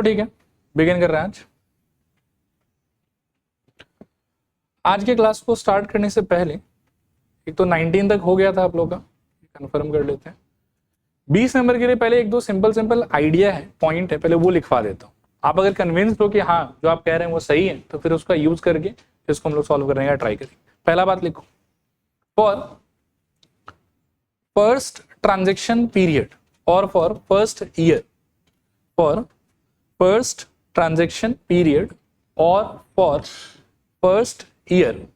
ठीक है, बिगिन कर रहे हैं आज के क्लास को स्टार्ट करने से पहले एक तो 19 तक हो गया था आप लोग का, कंफर्म कर लेते हैं। 20 नंबर के लिए पहले एक दो सिंपल आइडिया है, पॉइंट है, पहले वो लिखवा देता हूँ। आप अगर कन्विंस्ड हो कि हाँ जो आप कह रहे हैं वो सही है, तो फिर उसका यूज करके इसको हम लोग सॉल्व करने का ट्राई करेंगे। पहला बात लिखो, फॉर फर्स्ट ट्रांजेक्शन पीरियड और for first year, for first transaction period और for first year,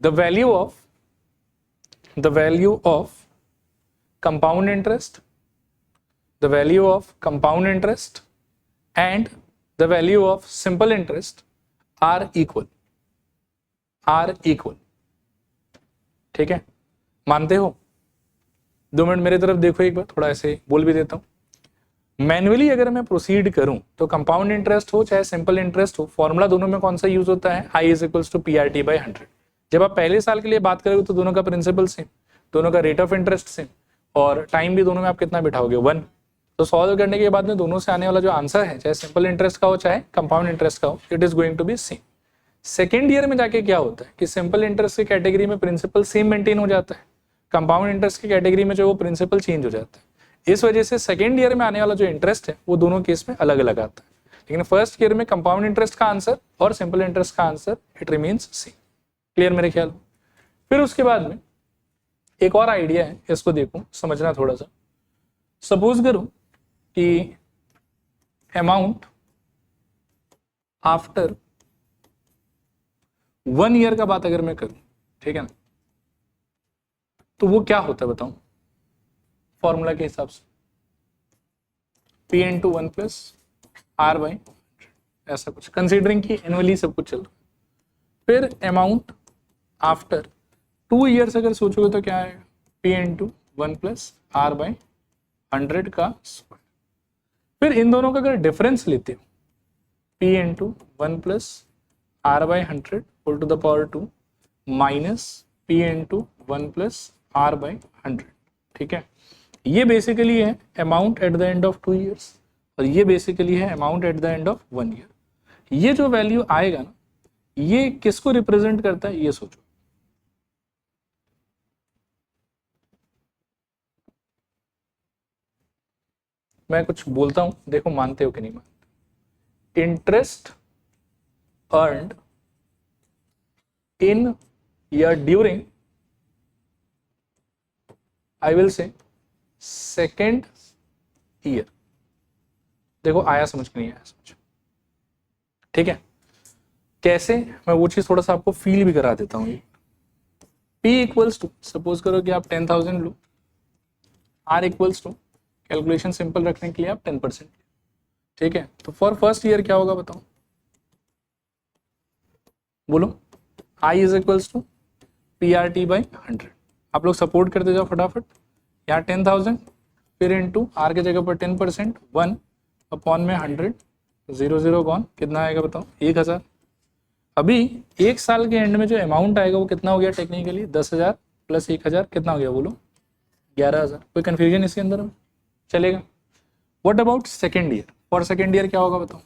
the value of compound interest, the value of compound interest and the value of simple interest are equal, ठीक है, मानते हो? 2 minute मेरी तरफ देखो एक बार, थोड़ा ऐसे बोल भी देता हूं। मैन्युअली अगर मैं प्रोसीड करूं तो कंपाउंड इंटरेस्ट हो चाहे सिंपल इंटरेस्ट हो, फॉर्मूला दोनों में कौन सा यूज होता है? I is equals to PRT/100। जब आप पहले साल के लिए बात करोगे तो दोनों का प्रिंसिपल सेम, दोनों का रेट ऑफ इंटरेस्ट सेम, और टाइम भी दोनों में आप कितना बिठाओगे? 1। तो सॉल्व करने के बाद में दोनों से आने वाला जो आंसर है, चाहे सिंपल इंटरेस्ट का हो चाहे कंपाउंड इंटरेस्ट का हो, it is going to be same. Second year में जाके क्या होता है कि सिंपल इंटरेस्ट की कैटेगरी में प्रिंसिपल सेम मेंटेन हो जाता है, कंपाउंड इंटरेस्ट की कैटेगरी में जो वो प्रिंसिपल चेंज हो जाता है। इस वजह से सेकेंड ईयर में आने वाला जो इंटरेस्ट है वो दोनों केस में अलग अलग आता है, लेकिन फर्स्ट ईयर में कंपाउंड इंटरेस्ट का आंसर और सिंपल इंटरेस्ट का answer it remains same. Clear मेरे ख्याल? फिर उसके बाद में एक और आइडिया है, इसको देखो, समझना थोड़ा सा। सपोज करो कि अमाउंट आफ्टर 1 ईयर का बात अगर मैं करूं, ठीक है ना, तो वो क्या होता है बताऊं? फॉर्मूला के हिसाब से P into 1 plus R/, ऐसा कुछ, कंसीडरिंग कि एनुअली सब कुछ चल रहा है। फिर अमाउंट आफ्टर 2 ईयर्स अगर सोचोगे तो क्या आएगा? P into 1 plus R/100 का स्क्वायर। फिर इन दोनों का अगर डिफरेंस लेते हो, P into 1 plus R/100 whole to the power 2 minus P into 1 plus R/100, ठीक है। ये बेसिकली है amount at the end of 2 years और ये बेसिकली है amount at the end of 1 year. ये जो वैल्यू आएगा ना, ये किसको रिप्रेजेंट करता है ये सोचो। मैं कुछ बोलता हूं, देखो मानते हो कि नहीं मानते। इंटरेस्ट अर्न्ड इन या during, I will say second year. देखो आया समझ के नहीं आया समझ, ठीक है। कैसे, मैं वो चीज थोड़ा सा आपको फील भी करा देता हूँ। P इक्वल्स टू, सपोज करो कि आप 10,000 लो, R equals to, calculation simple रखने के लिए आप 10%, ठीक है। तो फॉर फर्स्ट ईयर क्या होगा बताओ, बोलो। I is equals to PRT/100। आप लोग सपोर्ट करते जाओ फटाफट। यहाँ 10,000 फिर इंटू R के जगह पर 10%, 1 अपॉन में 100, 0 0 गॉन, कितना आएगा बताओ? 1,000। अभी एक साल के एंड में जो अमाउंट आएगा वो कितना हो गया टेक्निकली? 10,000 प्लस 1,000 कितना हो गया बोलो? 11,000। कोई कंफ्यूजन इसके अंदर में? चलेगा। What about second year? For second year क्या होगा बताओ?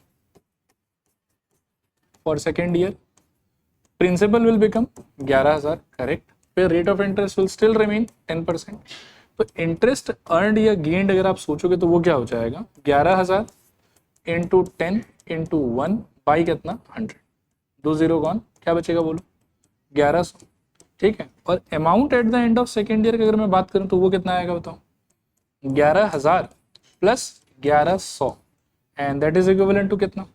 For second year principal will become 11,000, correct. फिर rate of interest will still remain 10%। तो इंटरेस्ट अर्नड या गेन्ड अगर आप सोचोगे तो वो क्या हो जाएगा? 11,000 इंटू 10 इंटू 1 बाई कितना? 100, 2 0 गॉन, क्या बचेगा बोलो? 1100, ठीक है। और amount at the end of second year की अगर मैं बात करूं तो वो कितना आएगा बताओ? 11,000 plus 1100 and that is equivalent to कितना?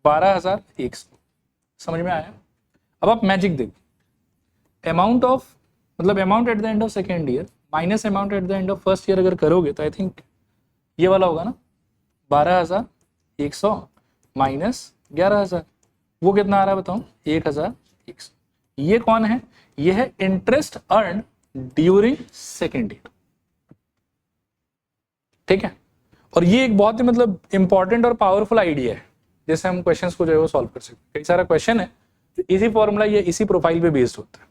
12,100। समझ में आया? अब आप मैजिक देखो, अमाउंट ऑफ मतलब amount at the end of second year minus amount at the end of first year अगर करोगे तो आई थिंक ये वाला होगा ना, 12,100 माइनस 11,000, वो कितना आ रहा है बताओ? 1,100। ये कौन है? ये है interest earn during second year, ठीक है। और ये एक बहुत ही मतलब इंपॉर्टेंट और पावरफुल आइडिया है, जैसे हम क्वेश्चंस को जो है वो सॉल्व कर सकते हैं। कई सारा क्वेश्चन है तो इसी फॉर्मूला या इसी प्रोफाइल पे बेस्ड होता है,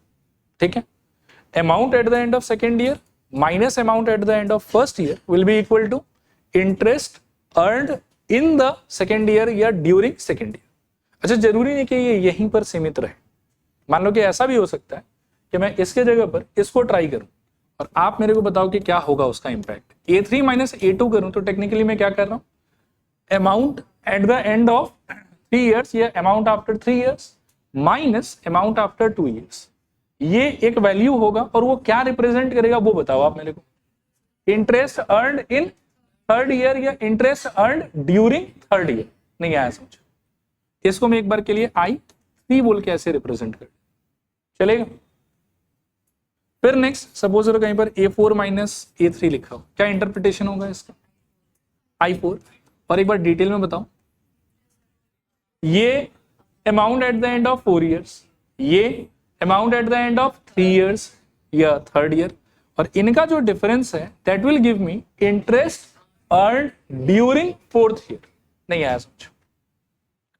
ठीक है। Amount at the end of second year minus amount at the end of first year will be equal to interest earned in the second year या ड्यूरिंग सेकेंड ईयर। अच्छा, जरूरी नहीं कि ये यहीं पर सीमित रहे। मान लो कि ऐसा भी हो सकता है कि मैं इसके जगह पर इसको ट्राई करूं और आप मेरे को बताओ कि क्या होगा उसका इंपैक्ट। A3 माइनस A2 करूं तो टेक्निकली मैं क्या कर रहा हूं, amount at the end of 3 years या amount after 3 years minus amount after 2 years, ये एक वैल्यू होगा और वो क्या रिप्रेजेंट करेगा वो बताओ आप मेरे को। Interest earned in third year या interest earned during third year, नहीं आया समझ। इसको मैं एक बार के लिए I3 बोल के ऐसे रिप्रेजेंट कर चलेगा। फिर नेक्स्ट सपोज अगर कहीं पर A4 माइनस A3 लिखा हो, क्या इंटरप्रिटेशन होगा इसका, I4। और एक बार डिटेल में बताओ, ये amount at the end of 4 years, ये amount at the end of 3 years या थर्ड ईयर, और इनका जो डिफरेंस है that will give me interest earn during 4th year. नहीं आया समझो,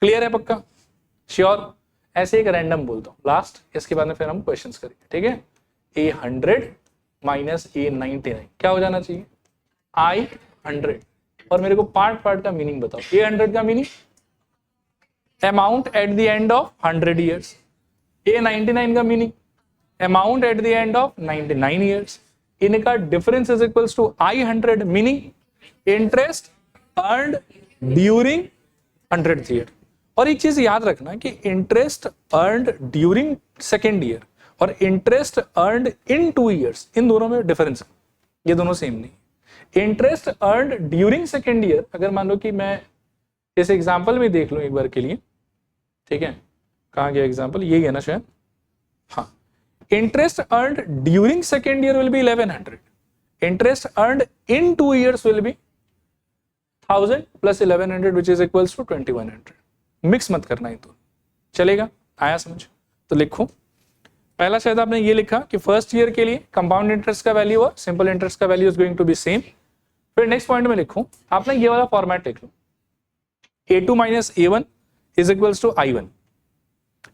क्लियर है पक्का, श्योर। ऐसे एक रैंडम बोलता हूं लास्ट, इसके बाद में फिर हम क्वेश्चंस करेंगे, ठीक है। A100 माइनस A99 क्या हो जाना चाहिए, I100। और मेरे को पार्ट का मीनिंग बताओ। A100 का meaning amount at the end of 100 years, A99 का meaning amount at the end of 99 years. इनका difference is equals to I100 meaning interest earned during 100th year. और एक चीज याद रखना कि interest earned during second year और interest earned in 2 years, इन दोनों में डिफरेंस है, ये दोनों सेम नहीं। Interest earned during second year, अगर मान लो कि मैं इस एग्जांपल में देख लूं एक बार के लिए, ठीक है, कहाँ गया एग्जांपल, यही है ना शायद, हाँ। Interest earned during second year will be 1100, interest earned in 2 years will be 1000 plus 1100 which is equals to 2100। Mix मत करना ही तो चलेगा, आया समझ। तो लिखो, पहला शायद आपने ये लिखा कि फर्स्ट ईयर के लिए कंपाउंड इंटरेस्ट का वैल्यू और सिंपल इंटरेस्ट का value is going to be same. फिर नेक्स्ट पॉइंट में लिखो, आपने ये वाला फॉर्मेट लिख लो, A2 minus A1 is equals to I1।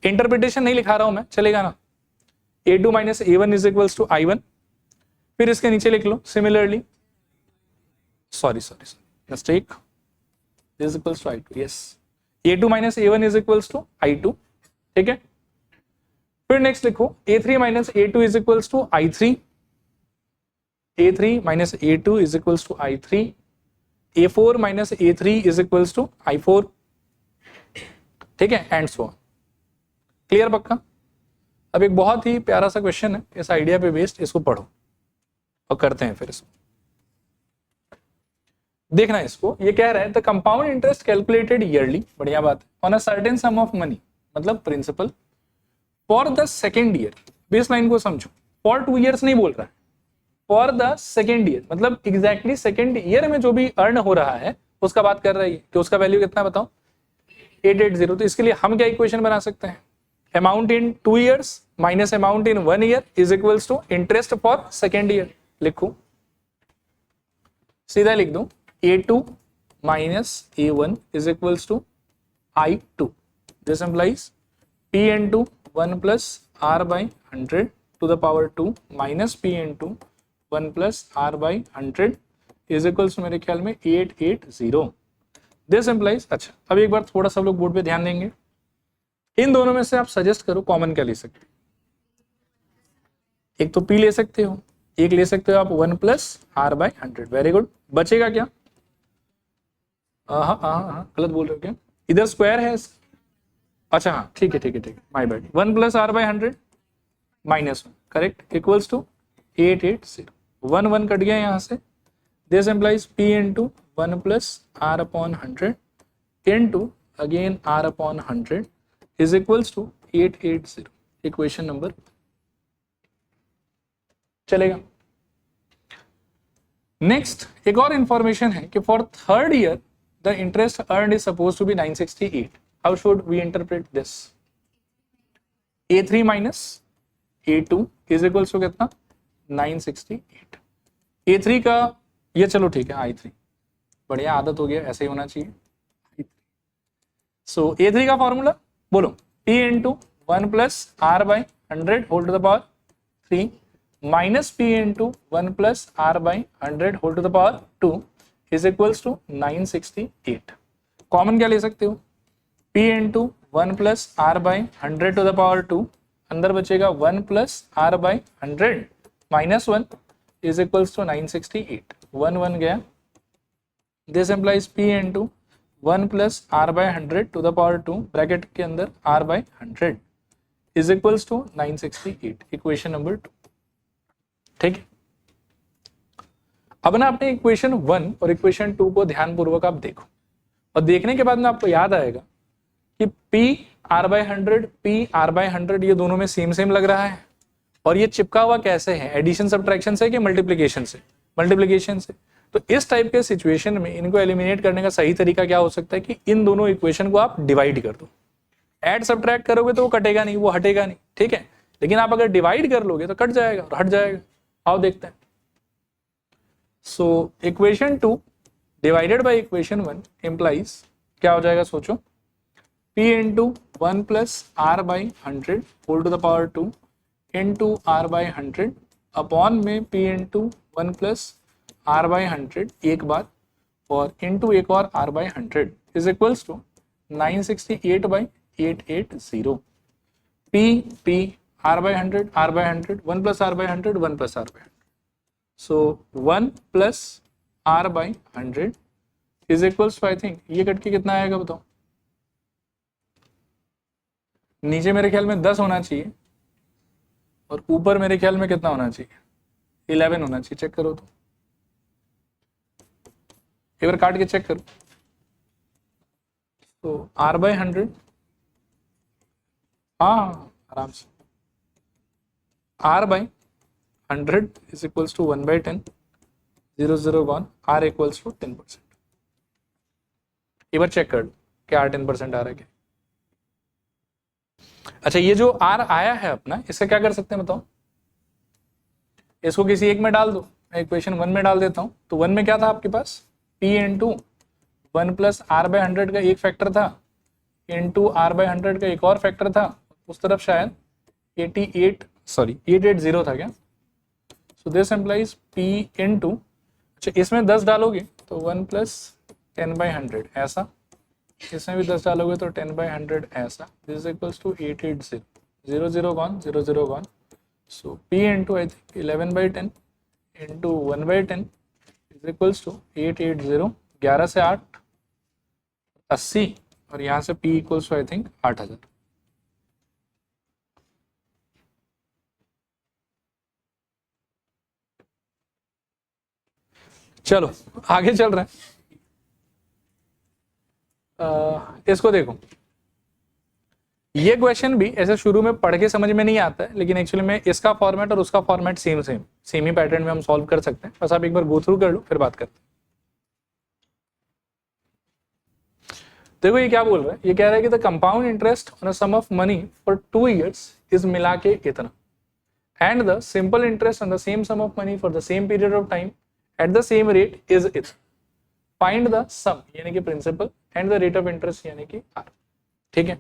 Interpretation नहीं लिखा रहा हूं मैं, चलेगा ना। A2 minus A1 is equals to I1। फिर इसके नीचे लिख लो similarly, sorry mistake, is equals to I2, yes. A2 minus A1 is equals to I2, ठीक है। फिर नेक्स्ट लिखो A3 minus A2 is equals to I3, A3 minus A2 is equals to I3, A4 minus A3 is equals to I4, ठीक है, and so on. Clear पक्का। अब एक बहुत ही प्यारा सा क्वेश्चन है इस आइडिया पे बेस्ड, इसको पढ़ो और करते हैं फिर इसको। देखना इसको, ये कह रहा है the compound interest calculated yearly, बढ़िया बात है, on a certain sum of money, मतलब principal, for the second year. Base line को समझो, फॉर 2 इयर्स नहीं बोल रहा है, फॉर द सेकेंड ईयर, मतलब एग्जैक्टली सेकेंड ईयर में जो भी अर्न हो रहा है उसका बात कर रहा है कि उसका वैल्यू कितना बताओ, 880। तो इसके लिए हम क्या इक्वेशन बना सकते हैं, amount in 2 years minus amount in 1 year is equals to interest for second year. लिखो, सीधा लिख दो, A2 minus A1 is equals to I2. This implies P into 1 plus R by 100 to the power 2 minus P into 1 plus R by 100 is equals to मेरे ख्याल में 880. This implies, अच्छा अब एक बार थोड़ा सा लोग बोर्ड पे ध्यान देंगे, इन दोनों में से आप सजेस्ट करो कॉमन क्या ले सकते हो। एक तो P ले सकते हो, एक ले सकते हो आप 1 plus R by 100, very good. बचेगा क्या, हाँ गलत बोल रहे हो क्या, इधर स्क्वायर है, अच्छा हाँ ठीक है, my bad. 1 plus R by 100 minus 1, correct, equals to 880। 1 cut गया यहाँ से, this implies P into 1 plus R upon 100 into again R upon 100 is equals to 880, equation number, चलेगा। नेक्स्ट एक और इंफॉर्मेशन है कि for third year the interest earned is supposed to be 968. How should we interpret this? A3 minus A2 is equals to कितना, 968। A3 का ये चलो ठीक है I3, बढ़िया आदत हो गया, ऐसे ही होना चाहिए। So A3 का फॉर्मूला बोलो, P into 1 plus R by 100 whole to the power 3 minus P into 1 plus R by 100 whole to the power 2 is equals to 968। Common क्या ले सकते हो, p into 1 plus R by 100 to the power 2, अंदर बचेगा 1 plus R by 100 minus 1 is equals to 968, 1 1 गया, this implies p into 1 plus R by 100 to the power 2 bracket के अंदर r by 100 is equals to 968, equation number 2। ठीक है, अब ना अपने इक्वेशन 1 और इक्वेशन 2 को ध्यानपूर्वक आप देखो, और देखने के बाद में आपको याद आएगा कि p r by 100 p r by 100 ये दोनों में सेम सेम लग रहा है, और ये चिपका हुआ कैसे है, एडिशन सब्ट्रैक्शन से कि मल्टीप्लीकेशन से, मल्टीप्लीकेशन से। तो इस टाइप के सिचुएशन में इनको एलिमिनेट करने का सही तरीका क्या हो सकता है कि इन दोनों इक्वेशन को आप डिवाइड कर दो। ऐड सब्ट्रैक्ट करोगे तो वो कटेगा नहीं, वो हटेगा नहीं, ठीक है, लेकिन आप अगर डिवाइड कर लोगे तो कट जाएगा और हट जाएगा। आओ देखते हैं। So equation 2 divided by equation 1 implies क्या हो जाएगा, सोचो, p into 1 plus R by 100 whole to the power 2 into R by 100 upon में p into 1 plus R by 100 एक बार और इंटू एक और R by 100 is equals to 968 by 880, p r by 100 r by 100 1 plus R by 100 1 plus R by 100, so 1 plus R by 100 is equals to, I think ये cut के कितना आएगा बताओ, नीचे मेरे ख्याल में 10 होना चाहिए और ऊपर मेरे ख्याल में कितना होना चाहिए, 11 होना चाहिए, चेक करो तो एक बार काट के चेक करो। तो r बाई 100, हाँ आराम से, r by 100 is equals to 1 by 10 0 0 1 r equals to 10%। एक बार चेक कर लो क्या r 10% आ रहा है क्या। अच्छा, ये जो r आया है अपना, इसका क्या कर सकते हैं बताओ, इसको किसी एक में डाल दो, मैं इक्वेशन 1 में डाल देता हूं। तो 1 में क्या था आपके पास, p into 1 plus R by 100 का एक फैक्टर था इंटू आर बाई 100 का एक और फैक्टर था, उस तरफ शायद 880 था क्या। सो दिस एम्प्लाइज p इंटू, अच्छा इसमें 10 डालोगे तो 1 प्लस 10 बाई 100 ऐसा, इसमें भी 10 डालोगे तो 10 बाई 100 ऐसा, this equals to 880 0 0 1 0 0 1, so p into I think 11 by 10 into 1 by 10 is equals to 880, 11 से 8 80 और यहाँ से p equals to I think 8000। चलो आगे चल रहे हैं। इसको देखो, ये क्वेश्चन भी ऐसे शुरू में पढ़ के समझ में नहीं आता है, लेकिन एक्चुअली में इसका फॉर्मेट और उसका फॉर्मेट सेम ही पैटर्न में हम सॉल्व कर सकते हैं। बस आप एक बार गो थ्रू कर लो फिर बात करते हैं। देखो ये क्या बोल रहा है, ये कह रहा है कि the compound interest on a sum of money for 2 years is मिला के इतना, and the simple interest on the same sum of money for the same period of time at the same rate is it, find the sum यानी कि principal and the rate of interest यानी कि are. ठीक है,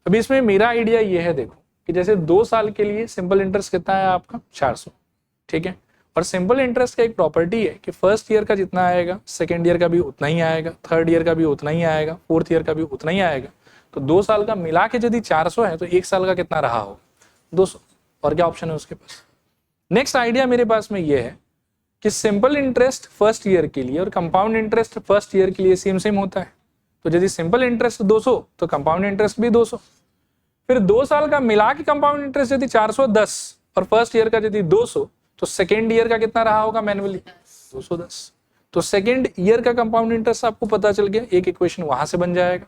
अभी इसमें मेरा idea ये है, देखो कि जैसे 2 साल के लिए सिंपल इंटरेस्ट कितना है आपका 400, ठीक है, और सिंपल इंटरेस्ट का एक प्रॉपर्टी है कि फर्स्ट ईयर का जितना आएगा सेकेंड ईयर का भी उतना ही आएगा, थर्ड ईयर का भी उतना ही आएगा, फोर्थ ईयर का भी उतना ही आएगा। तो 2 साल का मिला के यदि 400 है तो 1 साल का कितना रहा होगा 200, और क्या ऑप्शन है उसके पास। नेक्स्ट आइडिया मेरे पास में ये है कि सिंपल इंटरेस्ट फर्स्ट ईयर के लिए और कंपाउंड इंटरेस्ट फर्स्ट ईयर के लिए सेम होता है। तो यदि सिंपल इंटरेस्ट 200 तो कंपाउंड इंटरेस्ट भी 200, फिर 2 साल का मिला के कंपाउंड इंटरेस्ट यदि 410 और फर्स्ट ईयर का यदि 200 तो सेकेंड ईयर का कितना रहा होगा मैन्युअली 210। तो सेकेंड ईयर का कंपाउंड इंटरेस्ट आपको पता चल गया, एक इक्वेशन वहां से बन जाएगा,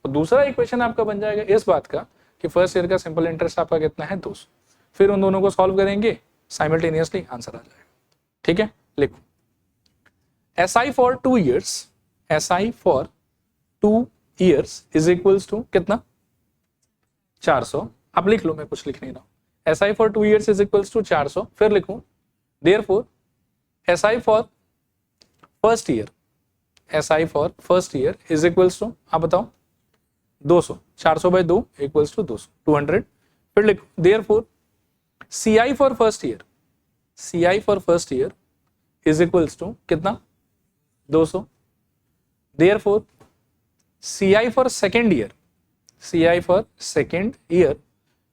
और दूसरा इक्वेशन आपका बन जाएगा इस बात का कि फर्स्ट ईयर का सिंपल इंटरेस्ट आपका कितना है 200। फिर उन दोनों को सॉल्व करेंगे, साइमल्टेनियसली आंसर आ जाएगा। ठीक है, लिखो SI for 2 years, SI for 2 years is equals to कितना 400। आप लिख लो, मैं कुछ लिख नहीं रहा हूं। SI for 2 years is equals to 400, फिर लिखूं therefore SI for first year, SI for first year is equals to, आप बताओ 200, 400 बाई 2 इक्वल्स टू 200, 200। फिर लिखो therefore CI for first year, CI for first year is equals to कितना 200, therefore CI for second year, CI for second year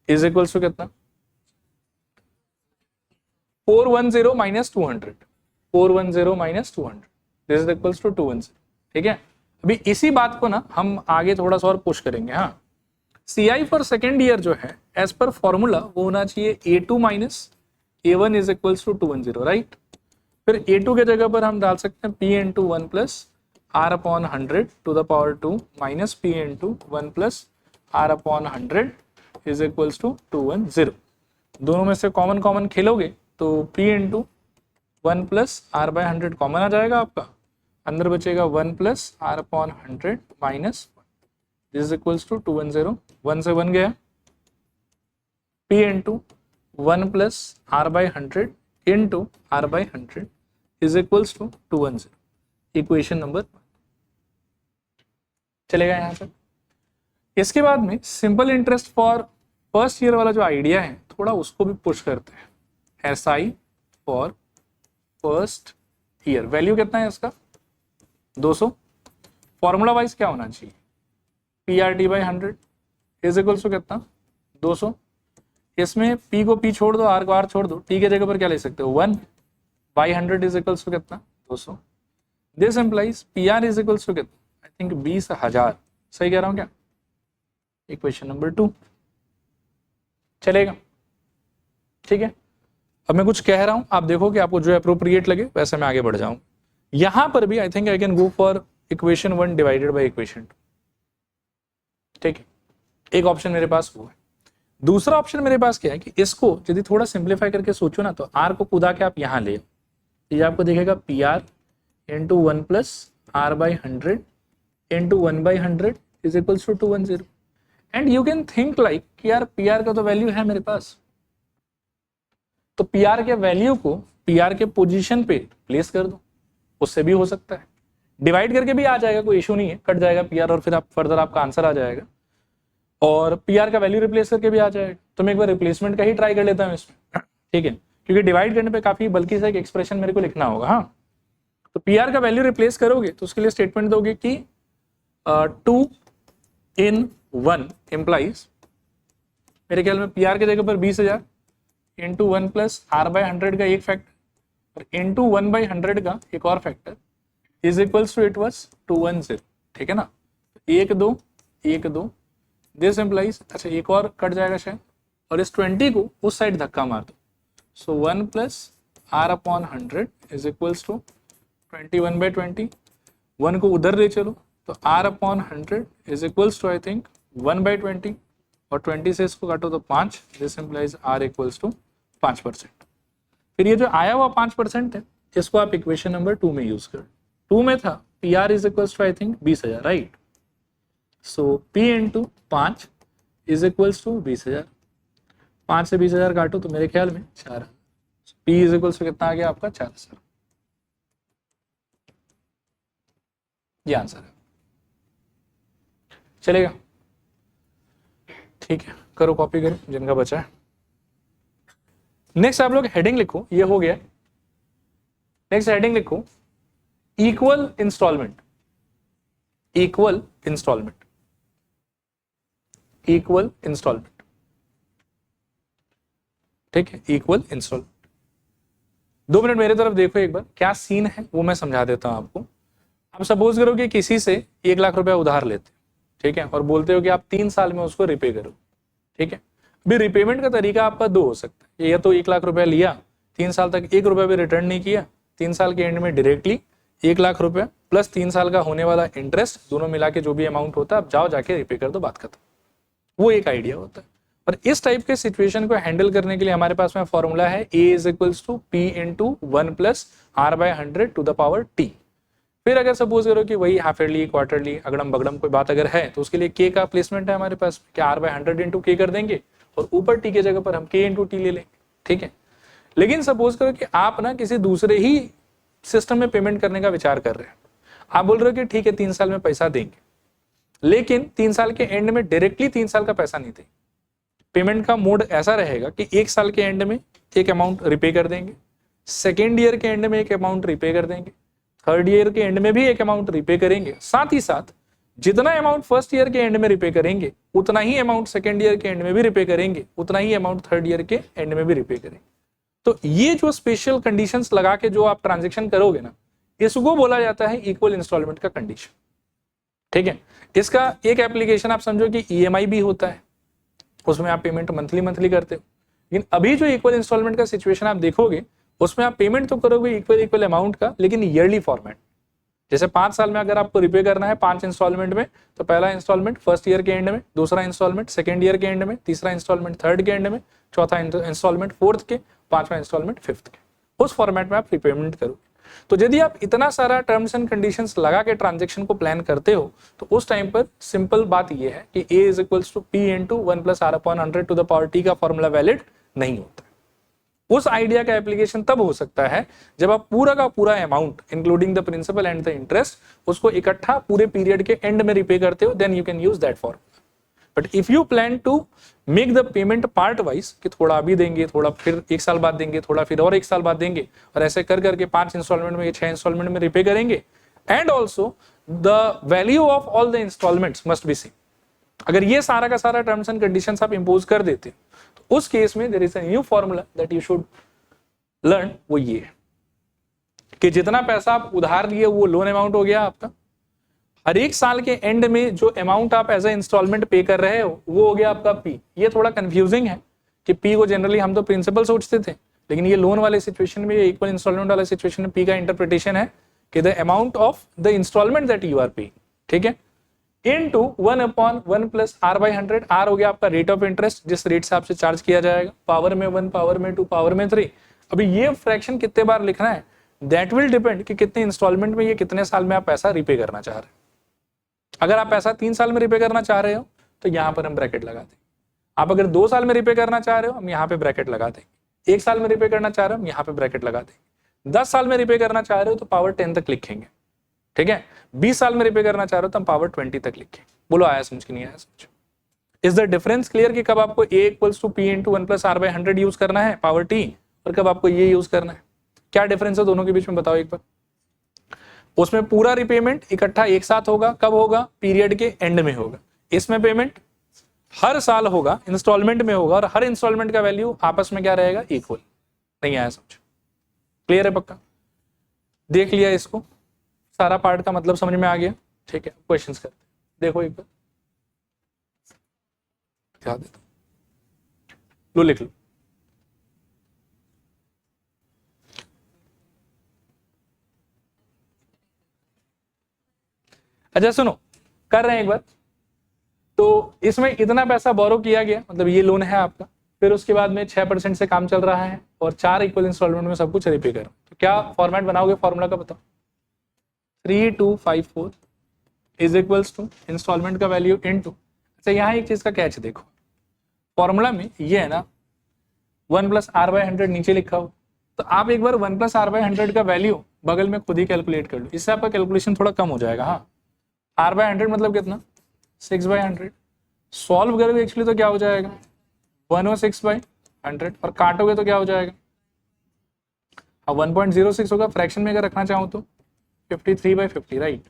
is equals to कितना 410 minus 200, 410 minus 200 this is equals to 210। ठीक है, अभी इसी बात को ना हम आगे थोड़ा सा और पुश करेंगे। हाँ, CI फॉर सेकेंड ईयर जो है एज पर फॉर्मूला वो होना चाहिए A2 minus A1 is equals to 210, right. फिर A2 के जगह पर हम डाल सकते हैं P into 1 plus R upon 100 to the power 2 minus P into 1 plus R upon 100 is equals to 210। दोनों में से कॉमन कॉमन खेलोगे तो P into 1 plus R by 100 common आ जाएगा आपका, अंदर बचेगा 1 plus R upon 100 minus this is equals to 210। 1 से 1 गया, P into 1 plus R by 100 into R by 100 is equals to 210, equation number 1 चलेगा यहाँ पर। इसके बाद में simple interest for first year वाला जो आइडिया है थोड़ा उसको भी पुश करते हैं। SI for first year value कितना है इसका 200, फॉर्मूला वाइज क्या होना चाहिए PRT by 100 is equals to कितना 200। इसमें P को P छोड़ दो, R को R छोड़ दो, T के जगह पर क्या ले सकते हो 1 बाई 100 इज इक्वल्स टू कितना 200। This implies PR is equals to कितना आई थिंक 20,000, सही कह रहा हूँ क्या, इक्वेशन नंबर 2 चलेगा। ठीक है, अब मैं कुछ कह रहा हूं, आप देखो कि आपको जो अप्रोप्रिएट लगे वैसे मैं आगे बढ़ जाऊं। यहां पर भी I think I can go for equation 1 divided by equation 2। ठीक है, एक ऑप्शन मेरे पास वो है। दूसरा ऑप्शन मेरे पास क्या है कि इसको यदि थोड़ा सिंप्लीफाई करके सोचो ना तो R को कूदा के आप यहां ले, ये आपको दिखेगा PR into 1 plus R by 100 into 1 by 100 is equals to 210। And you can think like कि यार PR का तो वैल्यू है मेरे पास, तो PR के वैल्यू को PR के पोजीशन पे प्लेस कर दो, उससे भी हो सकता है। डिवाइड करके भी आ जाएगा, कोई इशू नहीं है, कट जाएगा PR और फिर आप फर्दर आपका आंसर आ जाएगा। और PR का वैल्यू रिप्लेस करके भी आ जाएगा, तो मैं एक बार रिप्लेसमेंट का ही ट्राई कर लेता हूँ इसमें। ठीक है, क्योंकि डिवाइड करने पे काफी बल्कि सा एक एक्सप्रेशन मेरे को लिखना होगा। हाँ, तो PR का वैल्यू रिप्लेस करोगे तो उसके लिए स्टेटमेंट दोगे कि 2 in 1 इम्प्लाइज, मेरे ख्याल में PR के जगह पर 20,000 इंटू 1 प्लस R बाई 100 का एक फैक्टर और इंटू 1 बाई 100 का एक और factor is equals to it was 210। ठीक है ना, 1 2 1 2 दिस एम्प्लाइज, अच्छा एक और कट जाएगा शायद, और इस 20 को उस साइड धक्का मार दो, so 1 plus R upon 100 is equals to 21 by 20, 1 को उधर ले चलो तो R upon 100 is equals to I think 1 by 20 और 20 से इसको काटो तो 5, this implies R equals to 5%। फिर ये जो आया हुआ 5% है इसको आप इक्वेशन नंबर 2 में यूज करो। 2 में था PR is equals to I think 20,000, right. So P into 5 is equals to 20,000, 5 से 20,000 काटो तो मेरे ख्याल में 4, P इज इक्वल्स टू कितना आ गया आपका 4,000, ये आंसर है। चलेगा, ठीक है, करो कॉपी करो जिनका बचा है। नेक्स्ट आप लोग हेडिंग लिखो, ये हो गया। नेक्स्ट हेडिंग लिखो equal installment, equal installment, equal instalment. ठीक है, इक्वल इंस्टॉलमेंट। 2 मिनट मेरे तरफ देखो एक बार, क्या सीन है वो मैं समझा देता हूं आपको। आप सपोज करो कि किसी से 1 लाख रुपया उधार लेते, ठीक है, और बोलते हो कि आप 3 साल में उसको रिपे करो। ठीक है, अभी रिपेमेंट का तरीका आपका 2 हो सकता है, या तो 1 लाख रुपया लिया, 3 साल तक 1 रुपया भी रिटर्न नहीं किया, 3 साल के एंड में डायरेक्टली 1 लाख रुपया प्लस 3 साल का होने वाला इंटरेस्ट दोनों मिला के जो भी अमाउंट होता है आप जाओ जाके रिपे कर दो, बात खत्म। वो एक आइडिया होता है। और इस टाइप के सिचुएशन को हैंडल करने के लिए हमारे पास में फॉर्मूला है A is equals to P into 1 plus R by 100 to the power T। फिर अगर सपोज करो कि वही हाफ ईयरली, क्वार्टरली, अगड़म बगड़म कोई बात अगर है तो उसके लिए K का प्लेसमेंट है हमारे पास, क्या R बाय 100 इंटू K कर देंगे और ऊपर T के जगह पर हम K इंटू T ले लेंगे। ठीक है, लेकिन सपोज करो कि आप ना किसी दूसरे ही सिस्टम में पेमेंट करने का विचार कर रहे हैं, आप बोल रहे हो कि ठीक है 3 साल में पैसा देंगे, लेकिन 3 साल के एंड में डायरेक्टली 3 साल का पैसा नहीं देंगे। पेमेंट का मोड ऐसा रहेगा कि 1 साल के एंड में एक अमाउंट रिपे कर देंगे, सेकेंड ईयर के एंड में एक अमाउंट रिपे कर देंगे, थर्ड ईयर के एंड में भी एक अमाउंट रिपे करेंगे, साथ ही साथ जितना अमाउंट फर्स्ट ईयर के एंड में रिपे करेंगे उतना ही अमाउंट सेकेंड ईयर के एंड में भी रिपे करेंगे, उतना ही अमाउंट थर्ड ईयर के एंड में भी रिपे करेंगे। तो ये जो स्पेशल कंडीशंस लगा के जो आप ट्रांजेक्शन करोगे ना, इसको बोला जाता है इक्वल इंस्टॉलमेंट का कंडीशन। ठीक है, इसका एक एप्लीकेशन आप समझो कि ईएमआई भी होता है, उसमें आप पेमेंट मंथली मंथली करते हो। लेकिन अभी जो इक्वल इंस्टॉलमेंट का सिचुएशन आप देखोगे, उसमें आप पेमेंट तो करोगे इक्वल अमाउंट का, लेकिन ईयरली फॉर्मेट। जैसे 5 साल में अगर आपको रिपे करना है 5 इंस्टॉलमेंट में, तो पहला इंस्टॉलमेंट फर्स्ट ईयर के एंड में, दूसरा इंस्टॉलमेंट सेकेंड ईयर के एंड में, तीसरा इंस्टॉलमेंट थर्ड के एंड में, चौथा इंस्टॉलमेंट फोर्थ के, पांचवा इंस्टॉलमेंट फिफ्थ के। उस फॉर्मेट में आप रिपेमेंट करोगे। तो यदि आप इतना सारा टर्म्स एंड कंडीशंस लगा के ट्रांजेक्शन को प्लान करते हो, तो उस टाइम पर सिंपल बात यह है कि a is equals to p into 1+r/100 to the power t का फॉर्मूला वैलिड नहीं होता। उस आइडिया का एप्लीकेशन तब हो सकता है जब आप पूरा का पूरा amount including the principal and the interest उसको इकट्ठा पूरे पीरियड के एंड में रिपे करते हो, then you can use that formula. But if you plan to make the payment part wise, कि थोड़ा अभी देंगे, थोड़ा फिर 1 साल बाद देंगे, थोड़ा फिर और 1 साल बाद देंगे, और ऐसे कर करके 5 इंस्टॉलमेंट में, 6 इंस्टॉलमेंट में रिपे करेंगे, and also the value of all the installments must be same. अगर ये सारा का सारा टर्म्स एंड कंडीशंस आप इंपोज कर देते हो, तो उस केस में there is a new formula that you should learn. वो ये है कि जितना पैसा आप उधार लिए वो लोन अमाउंट हो गया आपका, हर एक साल के एंड में जो अमाउंट आप एज ए इंस्टॉलमेंट पे कर रहे हो वो हो गया आपका पी। ये थोड़ा कंफ्यूजिंग है कि पी को जनरली हम तो प्रिंसिपल सोचते थे, लेकिन ये लोन वाले सिचुएशन में, इक्वल इंस्टॉलमेंट वाले सिचुएशन में पी का इंटरप्रिटेशन है कि the amount of the installment that you are paying, ठीक है, इनटू 1/1+r/100। r हो गया आपका रेट ऑफ इंटरेस्ट, जिस रेट से आपसे चार्ज किया जाएगा, पावर में 1, पावर में 2, पावर में 3। अभी ये फ्रैक्शन कितने बार लिखना है, दैट विल डिपेंड कि कितने इंस्टॉलमेंट में, ये कितने साल में आप पैसा रिपे करना चाह रहे हैं। अगर आप पैसा 3 साल में रिपे करना चाह रहे हो तो यहाँ पर हम ब्रैकेट लगा देंगे। आप अगर 2 साल में रिपे करना चाह रहे हो, हम यहाँ पे ब्रैकेट लगा देंगे। 1 साल में रिपे करना चाह रहे हो, हम यहाँ पे ब्रैकेट लगा देंगे। 10 साल में रिपे करना चाह रहे हो तो पावर 10 तक लिखेंगे, ठीक है। 20 साल में रिपे करना चाह रहे हो तो हम पावर 20 तक लिखेंगे। बोलो आया समझ कि नहीं आया समझ? इज द डिफरेंस क्लियर कि कब आपको a equals to p into 1+r/100 use करना है पावर t, और कब आपको ये यूज करना है? क्या डिफरेंस है दोनों के बीच में बताओ एक बार। उसमें पूरा रिपेमेंट इकट्ठा एक साथ होगा, कब होगा? पीरियड के एंड में होगा। इसमें पेमेंट हर साल होगा, इंस्टॉलमेंट में होगा, और हर इंस्टॉलमेंट का वैल्यू आपस में क्या रहेगा? इक्वल। नहीं आया समझ? क्लियर है पक्का? देख लिया इसको, सारा पार्ट का मतलब समझ में आ गया, ठीक है। क्वेश्चंस करते देखो एक बार, क्या देता लो, लिख लो। अच्छा सुनो, कर रहे हैं एक बार। तो इसमें इतना पैसा बोरो किया गया, मतलब ये लोन है आपका, फिर उसके बाद में 6% से काम चल रहा है, और 4 इक्वल इंस्टॉलमेंट में सब कुछ रिपे करो। तो क्या फॉर्मेट बनाओगे फॉर्मूला का बताओ? 3254 इज इक्वल्स टू इंस्टॉलमेंट का वैल्यू इनटू। अच्छा यहाँ एक चीज का कैच देखो, फॉर्मूला में ये है ना 1+r/100 नीचे लिखा हो, तो आप एक बार 1+r/100 का वैल्यू बगल में खुद ही कैलकुलेट कर लो, इससे आपका कैलकुलेशन थोड़ा कम हो जाएगा। हाँ, r/100 मतलब कितना? 6/100। सॉल्व करोगे एक्चुअली तो क्या हो जाएगा? 106/100, और काटोगे तो क्या हो जाएगा? 1.06 होगा। फ्रैक्शन में अगर रखना चाहूँ तो 53/50, राइट।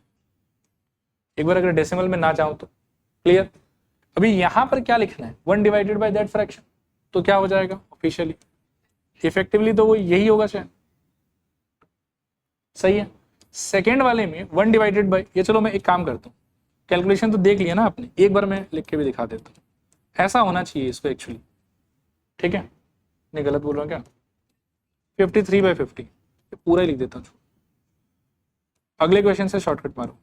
एक बार अगर डेसिमल में ना चाहूँ तो, क्लियर। अभी यहाँ पर क्या लिखना है? 1 डिवाइडेड बाय दैट फ्रैक्शन, तो क्या हो जाएगा ऑफिशियली? इफेक्टिवली तो वो यही होगा शायद, सही है। सेकेंड वाले में 1 डिवाइडेड बाय, ये चलो मैं एक काम करता हूँ, कैलकुलेशन तो देख लिया ना आपने, एक बार मैं लिख के भी दिखा देता हूँ। ऐसा होना चाहिए इसको एक्चुअली, ठीक है। नहीं गलत बोल रहा हूँ क्या? 53/50 पूरा ही लिख देता हूँ। अगले क्वेश्चन से शॉर्टकट मारो।